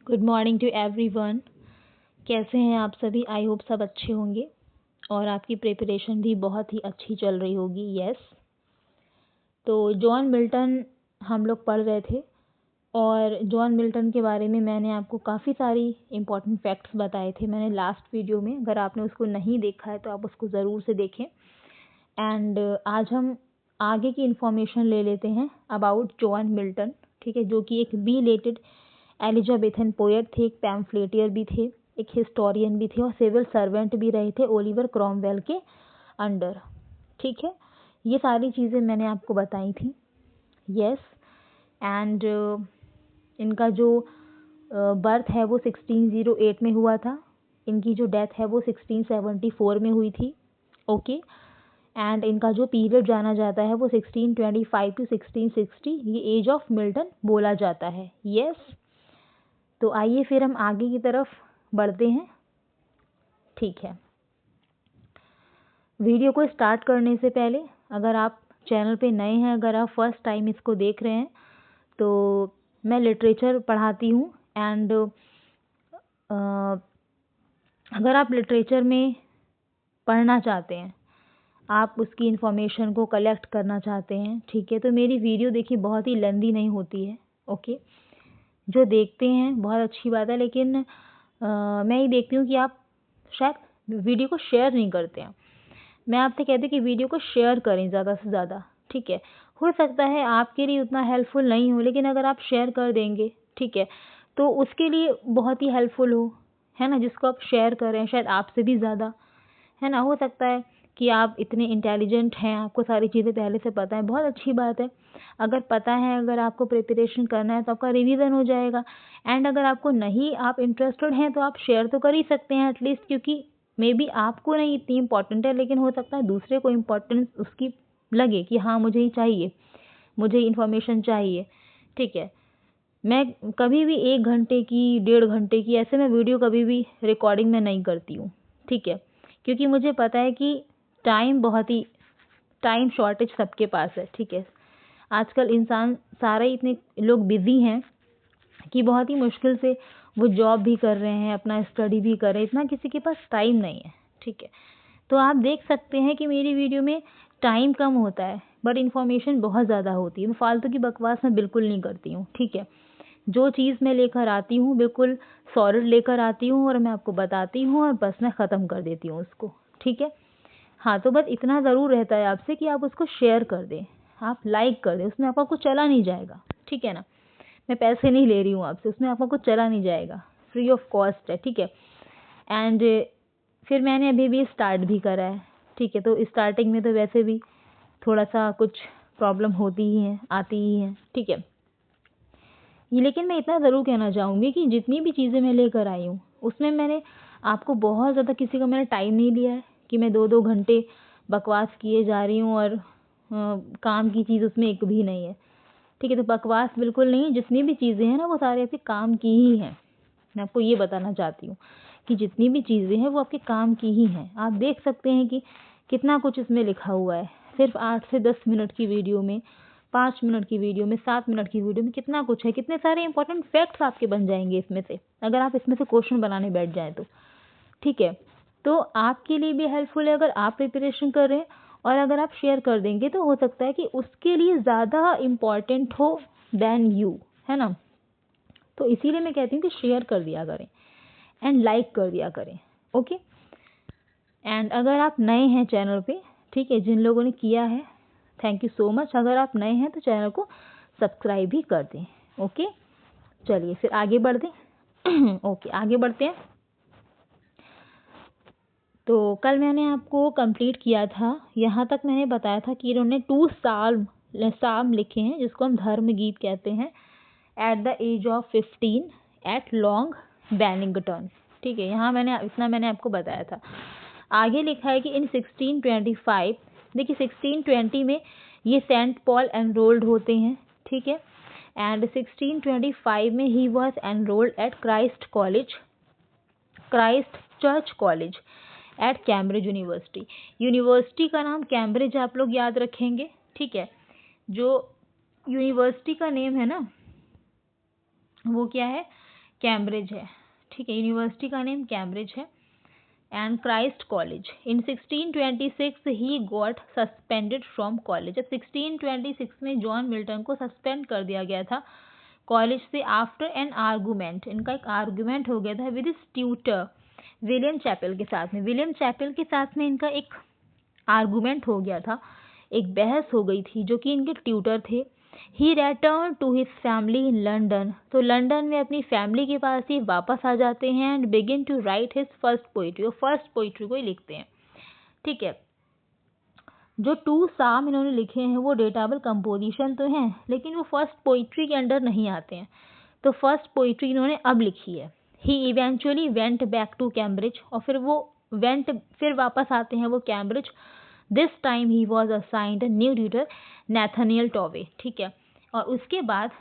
Good morning to everyone. कैसे हैं आप सभी? आई होप सब अच्छे होंगे और आपकी प्रिपरेशन भी बहुत ही अच्छी चल रही होगी। यस, तो जॉन मिल्टन हम लोग पढ़ रहे थे और जॉन मिल्टन के बारे में मैंने आपको काफ़ी सारी इम्पॉर्टेंट फैक्ट्स बताए थे मैंने लास्ट वीडियो में। अगर आपने उसको नहीं देखा है तो आप उसको ज़रूर से देखें। एंड आज हम आगे की इन्फॉर्मेशन ले लेते हैं अबाउट जॉन मिल्टन, ठीक है, जो कि एक बिलेटेड एलिजाबेथन पोएट थे, एक पैम्फलेटियर भी थे, एक हिस्टोरियन भी थे और सिविल सर्वेंट भी रहे थे ओलिवर क्रॉमवेल के अंडर। ठीक है, ये सारी चीज़ें मैंने आपको बताई थी। यस, एंड इनका जो बर्थ है वो 1608 में हुआ था। इनकी जो डेथ है वो 1674 में हुई थी। ओके, एंड इनका जो पीरियड जाना जाता है वो 1625 टू 1660, ये एज ऑफ मिल्टन बोला जाता है। यस, तो आइए फिर हम आगे की तरफ बढ़ते हैं। ठीक है, वीडियो को स्टार्ट करने से पहले अगर आप चैनल पे नए हैं, अगर आप फर्स्ट टाइम इसको देख रहे हैं, तो मैं लिटरेचर पढ़ाती हूँ। एंड अगर आप लिटरेचर में पढ़ना चाहते हैं, आप उसकी इन्फॉर्मेशन को कलेक्ट करना चाहते हैं, ठीक है, तो मेरी वीडियो देखिए बहुत ही लेंदी नहीं होती है। ओके, जो देखते हैं बहुत अच्छी बात है, लेकिन मैं ये देखती हूँ कि आप शायद वीडियो को शेयर नहीं करते हैं। मैं आपसे कहती हूँ कि वीडियो को शेयर करें ज़्यादा से ज़्यादा। ठीक है, हो सकता है आपके लिए उतना हेल्पफुल नहीं हो, लेकिन अगर आप शेयर कर देंगे, ठीक है, तो उसके लिए बहुत ही हेल्पफुल है ना। जिसको आप शेयर करें शायद आपसे भी ज़्यादा, है ना। हो सकता है कि आप इतने इंटेलिजेंट हैं, आपको सारी चीज़ें पहले से पता है, बहुत अच्छी बात है। अगर पता है, अगर आपको प्रिपरेशन करना है तो आपका रिवीजन हो जाएगा। एंड अगर आपको नहीं, आप इंटरेस्टेड हैं, तो आप शेयर तो कर ही सकते हैं एटलीस्ट, क्योंकि मे बी आपको नहीं इतनी इंपॉर्टेंट है, लेकिन हो सकता है दूसरे को इम्पोर्टेंस उसकी लगे कि हाँ मुझे ही चाहिए, मुझे इन्फॉर्मेशन चाहिए। ठीक है, मैं कभी भी 1 घंटे की, 1.5 घंटे की, ऐसे मैं वीडियो कभी भी रिकॉर्डिंग में नहीं करती हूँ। ठीक है, क्योंकि मुझे पता है कि टाइम शॉर्टेज सबके पास है। ठीक है, आजकल इंसान सारे इतने लोग बिजी हैं कि बहुत ही मुश्किल से वो जॉब भी कर रहे हैं, अपना स्टडी भी कर रहे हैं, इतना किसी के पास टाइम नहीं है। ठीक है, तो आप देख सकते हैं कि मेरी वीडियो में टाइम कम होता है बट इन्फॉर्मेशन बहुत ज़्यादा होती है। मैं फालतू की बकवास मैं बिल्कुल नहीं करती हूँ। ठीक है, जो चीज़ मैं लेकर आती हूँ बिल्कुल सॉलिड लेकर आती हूँ और मैं आपको बताती हूँ और बस मैं ख़त्म कर देती हूँ उसको। ठीक है, हाँ, तो बस इतना ज़रूर रहता है आपसे कि आप उसको शेयर कर दें, आप लाइक कर दें, उसमें आपका कुछ चला नहीं जाएगा। ठीक है ना, मैं पैसे नहीं ले रही हूँ आपसे, उसमें आपका कुछ चला नहीं जाएगा, फ्री ऑफ कॉस्ट है। ठीक है, एंड फिर मैंने अभी भी स्टार्ट भी करा है। ठीक है, तो स्टार्टिंग में तो वैसे भी थोड़ा सा कुछ प्रॉब्लम होती ही है, आती ही है। ठीक है, लेकिन मैं इतना ज़रूर कहना चाहूँगी कि जितनी भी चीज़ें मैं लेकर आई हूँ उसमें मैंने आपको बहुत ज़्यादा, किसी का मैंने टाइम नहीं लिया है कि मैं 2-2 घंटे बकवास किए जा रही हूँ और काम की चीज़ उसमें एक भी नहीं है। ठीक है, तो बकवास बिल्कुल नहीं, जितनी भी चीज़ें हैं ना वो सारे आपके काम की ही हैं। मैं आपको ये बताना चाहती हूँ कि जितनी भी चीज़ें हैं वो आपके काम की ही हैं। आप देख सकते हैं कि कितना कुछ इसमें लिखा हुआ है। सिर्फ 8 से 10 मिनट की वीडियो में, 5 मिनट की वीडियो में, 7 मिनट की वीडियो में कितना कुछ है, कितने सारे इंपॉर्टेंट फैक्ट्स आपके बन जाएंगे इसमें से, अगर आप इसमें से क्वेश्चन बनाने बैठ जाएं तो। ठीक है, तो आपके लिए भी हेल्पफुल है अगर आप प्रिपरेशन कर रहे हैं, और अगर आप शेयर कर देंगे तो हो सकता है कि उसके लिए ज़्यादा इम्पॉर्टेंट हो देन यू, है ना। तो इसीलिए मैं कहती हूँ कि शेयर कर दिया करें एंड लाइक कर दिया करें। ओके, एंड अगर आप नए हैं चैनल पे, ठीक है, जिन लोगों ने किया है थैंक यू सो मच। अगर आप नए हैं तो चैनल को सब्सक्राइब भी कर दें। ओके, चलिए फिर आगे बढ़ दें। ओके, आगे बढ़ते हैं। तो कल मैंने आपको कंप्लीट किया था, यहाँ तक मैंने बताया था कि इन्होंने 2 साल्म लिखे हैं, जिसको हम धर्म गीत कहते हैं, at the age of 15 at Long Bennington. ठीक है, यहाँ मैंने आपको बताया था। आगे लिखा है कि इन 1625, देखिए 1620 में ये सेंट पॉल एनरोल्ड होते हैं। ठीक है, एंड 1625 में he was enrolled at Christ Church College at Cambridge University. University का नाम कैम्ब्रिज आप लोग याद रखेंगे। ठीक है, जो यूनिवर्सिटी का नेम है ना वो क्या है, कैम्ब्रिज है, ठीक है, यूनिवर्सिटी का नेम कैम्ब्रिज है, and Christ college. In 1626 he got suspended from college. जब 1626 में जॉन मिल्टन को सस्पेंड कर दिया गया था कॉलेज से, आफ्टर एन आर्गूमेंट, इनका एक आर्गूमेंट हो गया था with his tutor William Chappell के साथ में। विलियम चैपल के साथ में इनका एक आर्गूमेंट हो गया था, एक बहस हो गई थी, जो कि इनके ट्यूटर थे। He return to his family in London, तो लंदन में अपनी फैमिली के पास ही वापस आ जाते हैं, and begin to write his first poetry, वो फर्स्ट पोइट्री को ही लिखते हैं, ठीक है। जो 2 साम इन्होंने लिखे हैं वो डेटाबल कंपोजिशन तो हैं, लेकिन वो फर्स्ट पोइट्री के अंडर नहीं आते हैं, तो फर्स्ट पोइट्री इन्होंने अब लिखी है। He eventually went back to Cambridge, और फिर वापस आते हैं वो Cambridge. This time he was assigned new tutor Nathaniel Tovey, ठीक है। और उसके बाद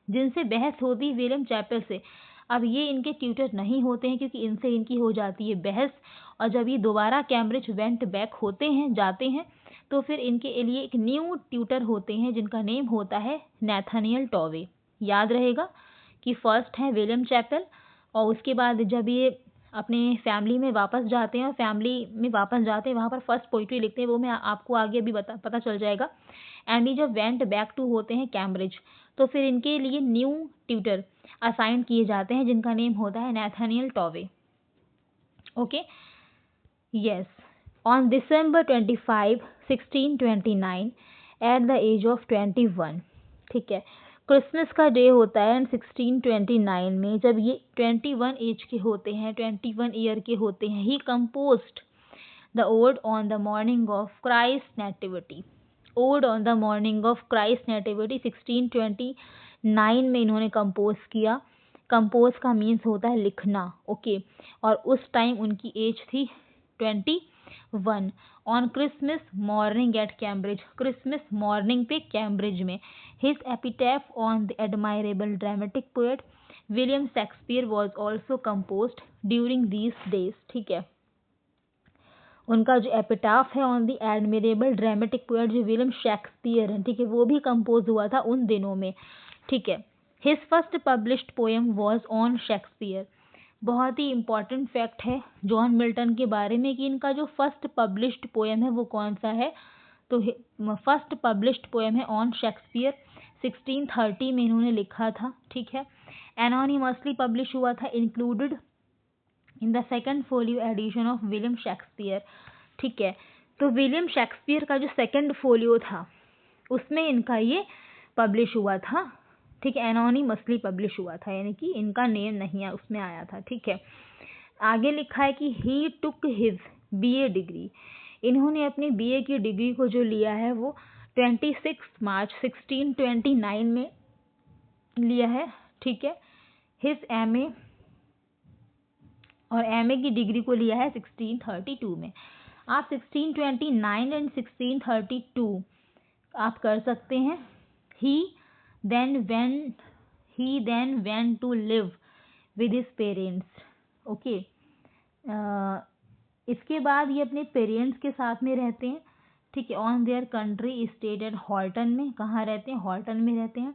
जिनसे बहस होती विलियम चैपल से, अब ये इनके ट्यूटर नहीं होते हैं, क्योंकि इनसे इनकी हो जाती है बहस। और जब ये दोबारा कैम्ब्रिज वेंट बैक होते हैं, जाते हैं, तो फिर इनके लिए एक न्यू ट्यूटर होते हैं जिनका नेम होता है नैथनियल टॉवे। याद रहेगा कि फर्स्ट है विलियम चैपल, और उसके बाद जब ये अपने फैमिली में वापस जाते हैं, और फैमिली में वापस जाते हैं वहाँ पर फर्स्ट पोइट्री लिखते हैं, वो मैं आपको आगे अभी पता चल जाएगा। एंड ये जब वेंट बैक टू होते हैं कैम्ब्रिज, तो फिर इनके लिए न्यू ट्यूटर असाइन किए जाते हैं जिनका नेम होता है Nathaniel Tovey. Okay, yes. On December 25, 1629 at the age of 21, ठीक है, क्रिसमस का डे होता है। एंड 1629 में जब ये 21 एज के होते हैं, 21 ईयर के होते हैं, he composed the ode on the morning of Christ nativity. Ode on the morning of Christ nativity 1629 में इन्होंने कंपोज किया। कंपोज का मीन्स होता है लिखना, ओके। और उस टाइम उनकी एज थी 21। On Christmas morning at Cambridge, Christmas morning पे कैम्ब्रिज में। His epitaph on the admirable dramatic poet William Shakespeare was also composed during these days, ठीक है। उनका जो एपिटाफ है on the admirable dramatic poet जो विलियम शेक्सपियर है, ठीक है, वो भी कंपोज हुआ था उन दिनों में, ठीक है। His first published poem was on Shakespeare. बहुत ही इंपॉर्टेंट फैक्ट है जॉन मिल्टन के बारे में कि इनका जो फर्स्ट पब्लिश्ड पोएम है वो कौन सा है, तो फर्स्ट पब्लिश्ड पोएम है ऑन शेक्सपियर, 1630 में इन्होंने लिखा था, ठीक है। एनोनिमसली पब्लिश हुआ था, included in the second folio edition of William Shakespeare, ठीक है। तो विलियम शेक्सपियर का जो सेकंड फोलियो था उसमें इनका ये पब्लिश हुआ था, ठीक है, एनोनिमसली पब्लिश हुआ था, यानी कि इनका नेम नहीं उसमें आया था, ठीक है। आगे लिखा है कि ही टुक हिज बीए डिग्री, इन्होंने अपनी बीए की डिग्री को जो लिया है वो 26 मार्च 1629 में लिया है, ठीक है। हिज एमए, और एमए की डिग्री को लिया है 1632 में। आप 1629 एंड 1632 आप कर सकते हैं। He then went to live with his parents, okay. इसके बाद ये अपने पेरेंट्स के साथ में रहते हैं, ठीक है, on their country state at Halton में। कहाँ रहते हैं? हॉल्टन में रहते हैं।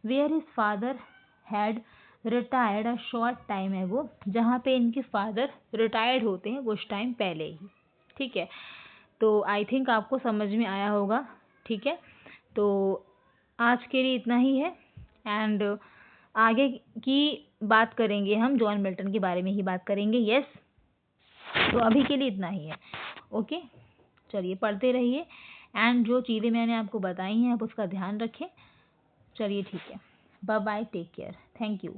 Where his father had retired a short time ago, जहाँ पे इनके फादर रिटायर्ड होते हैं कुछ टाइम पहले ही, ठीक है। तो आई थिंक आपको समझ में आया होगा, ठीक है। तो आज के लिए इतना ही है, एंड आगे की बात करेंगे हम जॉन मिल्टन के बारे में ही बात करेंगे, यस। तो अभी के लिए इतना ही है, ओके। चलिए पढ़ते रहिए, एंड जो चीज़ें मैंने आपको बताई हैं आप उसका ध्यान रखें। चलिए ठीक है, bye bye, take care, thank you.